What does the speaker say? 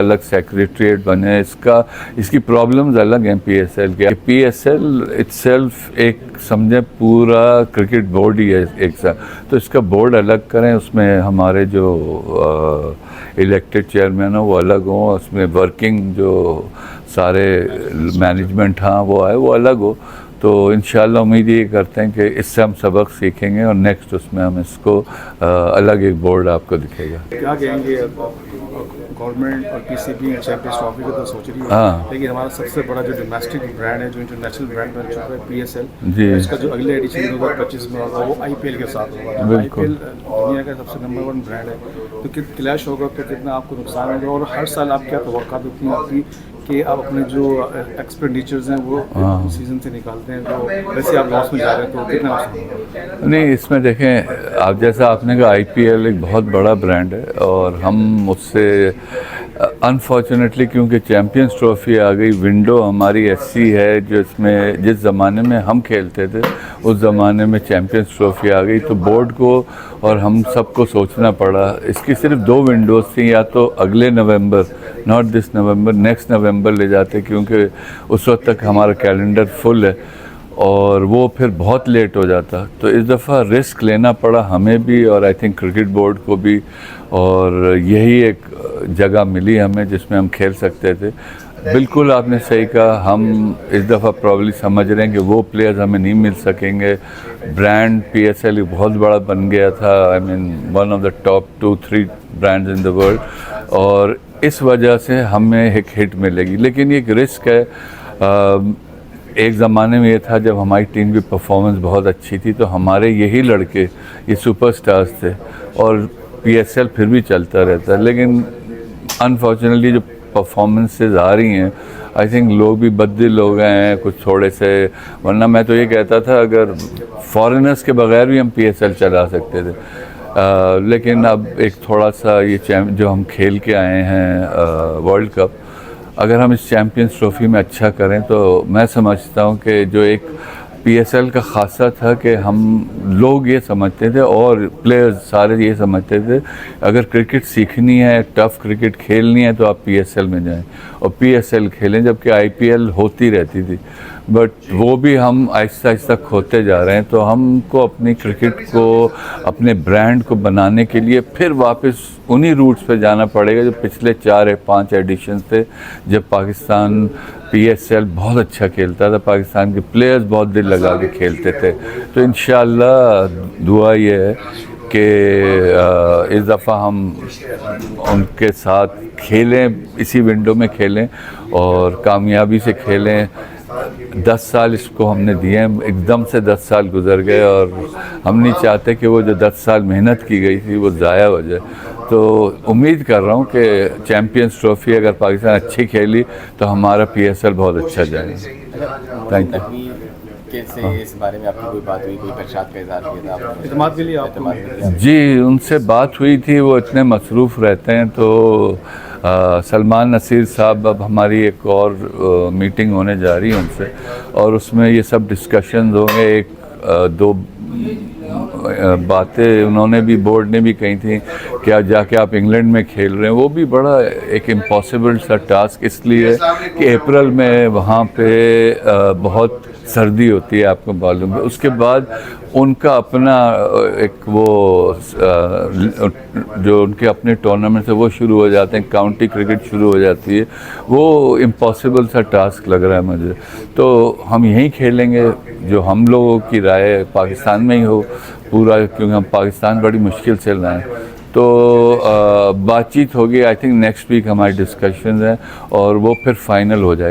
अलग सेक्रेटरीट बने, इसकी प्रॉब्लम्स अलग हैं पीएसएल के। पीएसएल इटसेल्फ एक समझे पूरा क्रिकेट बोर्ड ही है एक साथ, तो इसका बोर्ड अलग करें, उसमें हमारे जो इलेक्टेड चेयरमैन हो वो अलग हों, उसमें वर्किंग जो सारे मैनेजमेंट हाँ वो आए वो अलग हो। तो इंशाल्लाह उम्मीद ये करते हैं कि इससे हम सबक सीखेंगे और नेक्स्ट उसमें हम इसको अलग एक बोर्ड आपको दिखेगा। क्या कहेंगे गवर्नमेंट और पीसीबी चैंपियंस ट्रॉफी का तो सोच रही है, लेकिन हमारा सबसे बड़ा जो डोमेस्टिक ब्रांड है, जो इंटरनेशनल ब्रांड बन चुका है पीएसएल जी, इसका जो अगले एडिशन 2025 में होगा वो आईपीएल के साथ होगा। आईपीएल दुनिया का सबसे नंबर 1 ब्रांड है, तो क्लैश होगा तो कितना आपको नुकसान होगा, और हर साल आप क्या तवक्का देती हैं आपकी कि आप अपने जो एक्सपेंडिचर्स हैं वो सीजन से निकालते हैं, तो वैसे आप लॉस में जा रहे हैं तो कितना नुकसान? नहीं, इसमें देखें आप जैसा आपने कहा आईपीएल एक बहुत बड़ा ब्रांड है और हम उससे अनफॉर्चुनेटली क्योंकि चैम्पियंस ट्रॉफी आ गई, विंडो हमारी ऐसी है जो इसमें जिस ज़माने में हम खेलते थे उस ज़माने में चैम्पियंस ट्रॉफी आ गई, तो बोर्ड को और हम सबको सोचना पड़ा। इसकी सिर्फ 2 विंडोज़ थी, या तो अगले नवंबर, नॉट दिस नवंबर, नेक्स्ट नवंबर ले जाते, क्योंकि उस वक्त तक हमारा कैलेंडर फुल है और वो फिर बहुत लेट हो जाता। तो इस दफ़ा रिस्क लेना पड़ा हमें भी और आई थिंक क्रिकेट बोर्ड को भी, और यही एक जगह मिली हमें जिसमें हम खेल सकते थे। बिल्कुल आपने सही कहा, हम इस दफ़ा प्रॉब्ली समझ रहे हैं कि वो प्लेयर्स हमें नहीं मिल सकेंगे। ब्रांड पीएसएल बहुत बड़ा बन गया था, I mean one of the top 2-3 brands in the world, और इस वजह से हमें एक हिट मिलेगी। लेकिन ये एक रिस्क है। एक ज़माने में ये था जब हमारी टीम की परफॉर्मेंस बहुत अच्छी थी तो हमारे यही लड़के ये सुपरस्टार्स थे और पीएसएल फिर भी चलता रहता है। लेकिन अनफॉर्चुनेटली जो परफॉर्मेंसेस आ रही हैं, आई थिंक लोग भी बददिल हो गए हैं कुछ थोड़े से, वरना मैं तो ये कहता था अगर फॉरेनर्स के बगैर भी हम पीएसएल चला सकते थे। लेकिन अब एक थोड़ा सा ये जो हम खेल के आए हैं वर्ल्ड कप, अगर हम इस चैम्पियंस ट्रॉफी में अच्छा करें तो मैं समझता हूँ कि जो एक पीएसएल का खासा था कि हम लोग ये समझते थे और प्लेयर्स सारे ये समझते थे अगर क्रिकेट सीखनी है, टफ़ क्रिकेट खेलनी है तो आप पीएसएल में जाएं और पीएसएल खेलें, जबकि आईपीएल होती रहती थी। बट वो भी हम आहिस्ता आहिस्ता खोते जा रहे हैं। तो हमको अपनी क्रिकेट को, अपने ब्रांड को बनाने के लिए फिर वापस उन्हीं रूट्स पे जाना पड़ेगा जो पिछले 4 या 5 एडिशन थे, जब पाकिस्तान पीएसएल बहुत अच्छा खेलता था, पाकिस्तान के प्लेयर्स बहुत दिल लगा के खेलते थे। तो इंशाअल्लाह दुआ ये है कि इस दफ़ा हम उनके साथ खेलें, इसी विंडो में खेलें और कामयाबी से खेलें। 10 साल इसको हमने दिए हैं, एकदम से 10 साल गुजर गए और हम नहीं चाहते कि वो जो 10 साल मेहनत की गई थी वो ज़ाया हो जाए। तो उम्मीद कर रहा हूँ कि चैम्पियंस ट्रॉफी अगर पाकिस्तान अच्छी खेली तो हमारा पीएसएल बहुत अच्छा जाएगा। Thank you. कैसे इस बारे में आपकी कोई बात हुई, कोई इरशाद का इज़हार किया था आपने? इत्मीनान के लिए आपको? जी, उनसे बात हुई थी, वो इतने मसरूफ़ रहते हैं। तो सलमान नसीर साहब, अब हमारी एक और मीटिंग होने जा रही है उनसे और उसमें ये सब डिस्कशंस होंगे। 1-2 बातें उन्होंने भी, बोर्ड ने भी कही थी कि आज जाके आप इंग्लैंड में खेल रहे हैं, वो भी बड़ा एक इम्पॉसिबल सा टास्क इसलिए कि अप्रैल में वहाँ पे बहुत सर्दी होती है, आपको मालूम है। उसके बाद उनका अपना एक वो जो उनके अपने टूर्नामेंट है वो शुरू हो जाते हैं, काउंटी क्रिकेट शुरू हो जाती है। वो इम्पॉसिबल सा टास्क लग रहा है मुझे। तो हम यहीं खेलेंगे, जो हम लोगों की राय पाकिस्तान में ही हो पूरा, क्योंकि हम पाकिस्तान बड़ी मुश्किल से लाएँ। तो बातचीत होगी, आई थिंक नेक्स्ट वीक हमारी डिस्कशन है और वो फिर फाइनल हो जाएगा।